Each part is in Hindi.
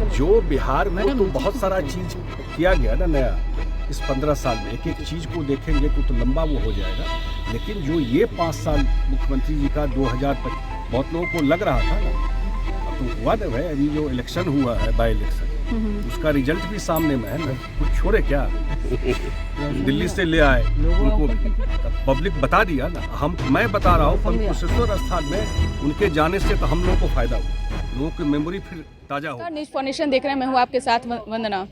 जो बिहार में तो बहुत सारा चीज किया गया ना नया इस 15 साल में, एक एक चीज को देखेंगे तो लंबा वो हो जाएगा। लेकिन जो ये 5 साल मुख्यमंत्री जी का 2025 बहुत लोगों को लग रहा था ना, अब तो हुआ ना भाई, अभी जो इलेक्शन हुआ है बाई इलेक्शन, उसका रिजल्ट भी सामने में है ना, कुछ छोड़े क्या दिल्ली से ले आए उनको, पब्लिक बता दिया ना। मैं बता रहा हूँ कुशेश्वर स्थान में उनके जाने से तो हम लोगों को फायदा हुआ, लोगों की मेमोरी फिर ताजा हो। न्यूज़ फाउंडेशन देख रहे हैं, मैं हूँ आपके साथ वंदना।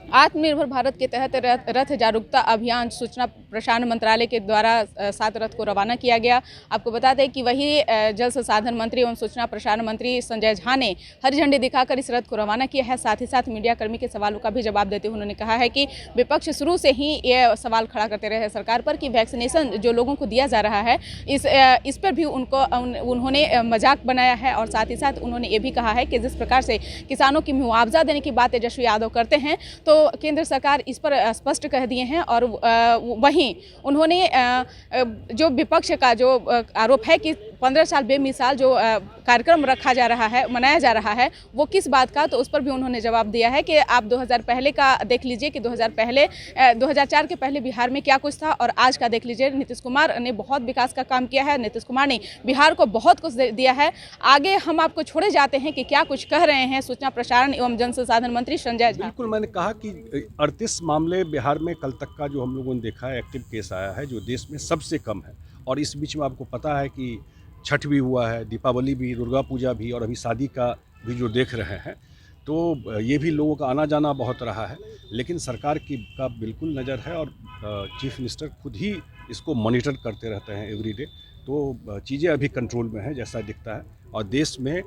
आत्मनिर्भर भारत के तहत रथ जागरूकता अभियान सूचना प्रसारण मंत्रालय के द्वारा 7 रथ को रवाना किया गया। आपको बता दें कि वही जल संसाधन मंत्री एवं सूचना प्रसारण मंत्री संजय झा ने हरी झंडी दिखाकर इस रथ को रवाना किया है। साथ ही साथ मीडिया कर्मी के सवालों का भी जवाब देते हुए उन्होंने कहा है कि विपक्ष शुरू से ही ये सवाल खड़ा करते रहे सरकार पर कि वैक्सीनेशन जो लोगों को दिया जा रहा है इस पर भी उन्होंने मजाक बनाया है। और साथ ही साथ उन्होंने ये भी कहा है कि जिस प्रकार से किसानों की मुआवजा देने की बात तेजस्वी यादव करते हैं तो केंद्र सरकार इस पर स्पष्ट कह दिए हैं। और वहीं उन्होंने जो विपक्ष का जो आरोप है कि 15 साल बेमिसाल जो कार्यक्रम रखा जा रहा है, मनाया जा रहा है, वो किस बात का, तो उस पर भी उन्होंने जवाब दिया है कि आप 2000 पहले का देख लीजिए कि 2004 के पहले बिहार में क्या कुछ था और आज का देख लीजिए। नीतीश कुमार ने बहुत विकास का काम किया है, नीतीश कुमार ने बिहार को बहुत कुछ दिया है। आगे हम आपको छोड़े जाते हैं कि क्या कुछ कह रहे हैं सूचना प्रसारण एवं जन संसाधन मंत्री संजय झा। बिल्कुल, मैंने कहा कि 38 मामले बिहार में कल तक का जो हम लोगों ने देखा है एक्टिव केस आया है, जो देश में सबसे कम है। और इस बीच में आपको पता है कि छठ भी हुआ है, दीपावली भी, दुर्गा पूजा भी, और अभी शादी का भी जो देख रहे हैं, तो ये भी लोगों का आना जाना बहुत रहा है। लेकिन सरकार की का बिल्कुल नज़र है और चीफ मिनिस्टर खुद ही इसको मॉनिटर करते रहते हैं एवरीडे। तो चीज़ें अभी कंट्रोल में हैं जैसा दिखता है। और देश में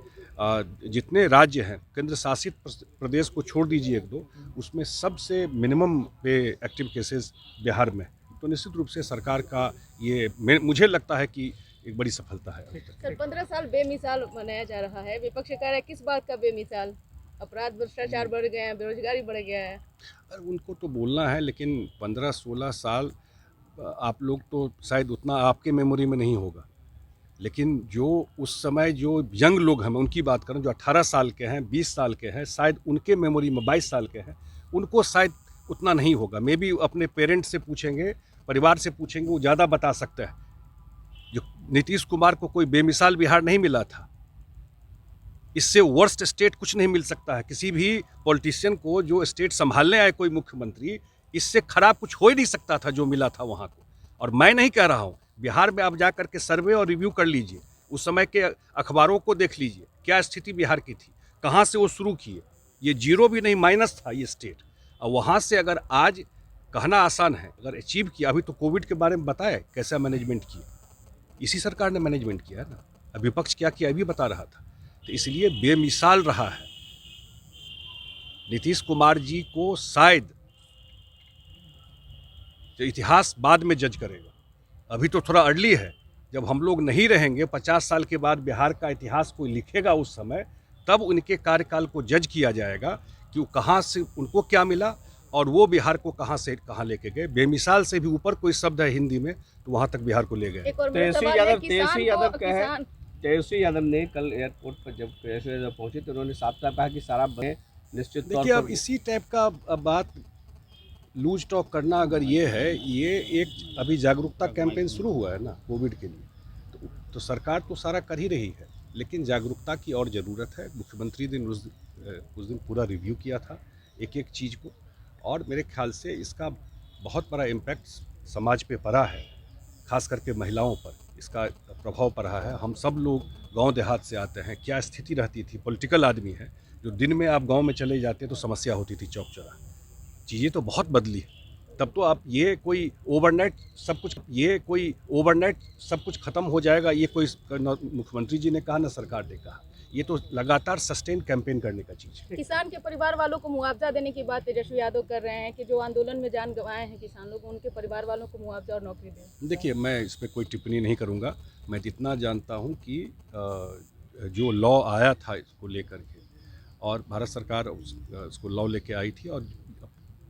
जितने राज्य हैं, केंद्र शासित प्रदेश को छोड़ दीजिए एक दो, उसमें सबसे मिनिमम पे एक्टिव केसेस बिहार में। तो निश्चित रूप से सरकार का ये मुझे लगता है कि एक बड़ी सफलता है। सर 15 साल बेमिसाल मनाया जा रहा है, विपक्ष कह रहा है किस बात का बेमिसाल? अपराध भ्रष्टाचार बढ़ गए हैं, बेरोजगारी बढ़ गया है। अरे उनको तो बोलना है, लेकिन 15-16 साल आप लोग तो शायद उतना आपके मेमोरी में नहीं होगा, लेकिन जो उस समय जो यंग लोग हैं, मैं उनकी बात करूं, जो 18 साल के हैं, 20 साल के हैं, शायद उनके मेमोरी में 22 साल के हैं, उनको शायद उतना नहीं होगा। मे बी अपने पेरेंट्स से पूछेंगे, परिवार से पूछेंगे, वो ज़्यादा बता सकता है। जो नीतीश कुमार को कोई बेमिसाल बिहार नहीं मिला था, इससे वर्स्ट स्टेट कुछ नहीं मिल सकता है किसी भी पॉलिटिशियन को। जो स्टेट संभालने आए कोई मुख्यमंत्री, इससे खराब कुछ हो ही नहीं सकता था जो मिला था वहाँ को। और मैं नहीं कह रहा हूँ, बिहार में आप जा करके सर्वे और रिव्यू कर लीजिए, उस समय के अखबारों को देख लीजिए, क्या स्थिति बिहार की थी, कहाँ से वो शुरू किए। ये जीरो भी नहीं, माइनस था ये स्टेट। और वहाँ से अगर आज कहना आसान है, अगर अचीव किया, अभी तो कोविड के बारे में बताया कैसा मैनेजमेंट किया, इसी सरकार ने मैनेजमेंट किया है ना। विपक्ष क्या किया अभी बता रहा था। तो इसलिए बेमिसाल रहा है। नीतीश कुमार जी को शायद जो इतिहास बाद में जज करेगा, अभी तो थोड़ा अर्ली है। जब हम लोग नहीं रहेंगे, 50 साल के बाद बिहार का इतिहास कोई लिखेगा उस समय, तब उनके कार्यकाल को जज किया जाएगा कि वो कहाँ से, उनको क्या मिला और वो बिहार को कहाँ से कहाँ लेके गए। बेमिसाल से भी ऊपर कोई शब्द है हिंदी में, तो वहाँ तक बिहार को ले गए। तेजस्वी यादव ने कल एयरपोर्ट पर जब पहुंचे तो उन्होंने साफ साफ कहा कि सारा निश्चित तौर पर। देखिए, अब इसी टाइप का बात लूज टॉक करना अगर ये है, ये एक अभी जागरूकता कैंपेन शुरू हुआ है ना कोविड के लिए, तो सरकार तो सारा कर ही रही है, लेकिन जागरूकता की और ज़रूरत है। मुख्यमंत्री ने उस दिन पूरा रिव्यू किया था एक एक चीज़ को, और मेरे ख्याल से इसका बहुत बड़ा इम्पैक्ट समाज पे पड़ा है, खास करके महिलाओं पर इसका प्रभाव पड़ा है। हम सब लोग गांव देहात से आते हैं, क्या स्थिति रहती थी, पॉलिटिकल आदमी है, जो दिन में आप गांव में चले जाते तो समस्या होती थी चौक चौराहा। चीज़ें तो बहुत बदली है। तब तो आप ये कोई ओवरनाइट सब कुछ ख़त्म हो जाएगा, ये कोई मुख्यमंत्री जी ने कहा ना सरकार ने कहा। ये तो लगातार सस्टेन कैंपेन करने का चीज़ है। किसान के परिवार वालों को मुआवजा देने की बात तेजस्वी यादव कर रहे हैं कि जो आंदोलन में जान गंवाए हैं किसान लोग, उनके परिवार वालों को मुआवजा और नौकरी दें। देखिए, मैं इस पर कोई टिप्पणी नहीं करूँगा। मैं इतना जानता हूँ कि जो लॉ आया था इसको लेकर के, और भारत सरकार उसको लॉ लेके आई थी, और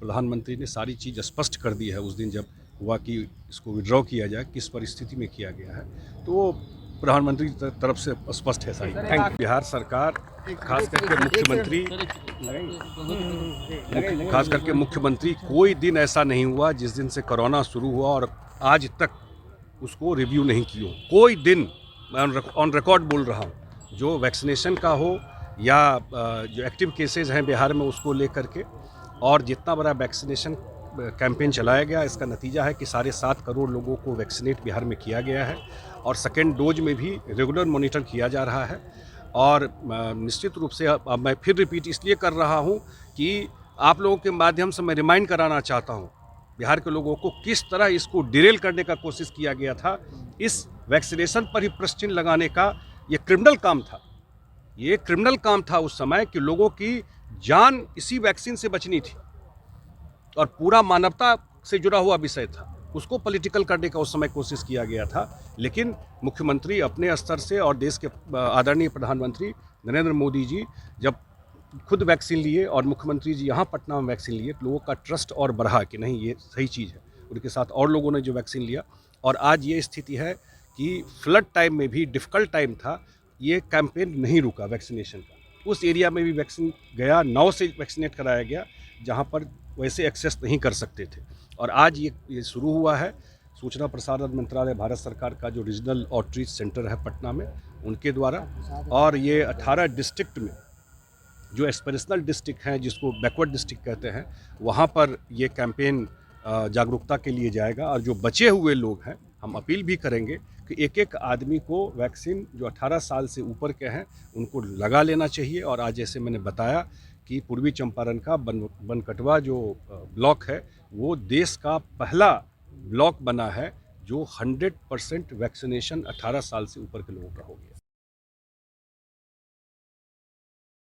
प्रधानमंत्री ने सारी चीज़ स्पष्ट कर दी है उस दिन जब हुआ कि इसको विड्रॉ किया जाए, किस परिस्थिति में किया गया है। तो वो प्रधानमंत्री की तरफ से स्पष्ट है सारी। बिहार सरकार खास करके मुख्यमंत्री कोई दिन ऐसा नहीं हुआ जिस दिन से कोरोना शुरू हुआ और आज तक उसको रिव्यू नहीं किया। कोई दिन, मैं ऑन रिकॉर्ड बोल रहा हूँ, जो वैक्सीनेशन का हो या जो एक्टिव केसेस हैं बिहार में उसको लेकर के, और जितना बड़ा वैक्सीनेशन कैंपेन चलाया गया, इसका नतीजा है कि 7.5 करोड़ लोगों को वैक्सीनेट बिहार में किया गया है और सेकेंड डोज में भी रेगुलर मॉनिटर किया जा रहा है। और निश्चित रूप से अब मैं फिर रिपीट इसलिए कर रहा हूं कि आप लोगों के माध्यम से मैं रिमाइंड कराना चाहता हूं बिहार के लोगों को किस तरह इसको डिरेल करने का कोशिश किया गया था। इस वैक्सीनेशन पर ही प्रश्न चिन्ह लगाने का ये क्रिमिनल काम था। ये क्रिमिनल काम था उस समय कि लोगों की जान इसी वैक्सीन से बचनी थी और पूरा मानवता से जुड़ा हुआ विषय था। उसको पॉलिटिकल करने का उस समय कोशिश किया गया था, लेकिन मुख्यमंत्री अपने स्तर से और देश के आदरणीय प्रधानमंत्री नरेंद्र मोदी जी जब खुद वैक्सीन लिए और मुख्यमंत्री जी यहाँ पटना में वैक्सीन लिए, तो लोगों का ट्रस्ट और बढ़ा कि नहीं ये सही चीज़ है। उनके साथ और लोगों ने जो वैक्सीन लिया, और आज ये स्थिति है कि फ्लड टाइम में भी डिफ़िकल्ट टाइम था, ये कैंपेन नहीं रुका वैक्सीनेशन का। उस एरिया में भी वैक्सीन गया, 9 से वैक्सीनेट कराया गया जहाँ पर वैसे एक्सेस नहीं कर सकते थे। और आज ये शुरू हुआ है। सूचना प्रसारण मंत्रालय भारत सरकार का जो रीजनल आउटरीच सेंटर है पटना में, उनके द्वारा, और ये 18 डिस्ट्रिक्ट में जो एस्पिरेशनल डिस्ट्रिक्ट हैं, जिसको बैकवर्ड डिस्ट्रिक्ट कहते हैं, वहाँ पर ये कैंपेन जागरूकता के लिए जाएगा। और जो बचे हुए लोग हैं, हम अपील भी करेंगे कि एक एक आदमी को वैक्सीन जो 18 साल से ऊपर के हैं उनको लगा लेना चाहिए। और आज जैसे मैंने बताया कि पूर्वी चंपारण का बनकटवा जो ब्लॉक है, वो देश का पहला ब्लॉक बना है जो 100% वैक्सीनेशन 18 साल से ऊपर के लोगों का हो गया।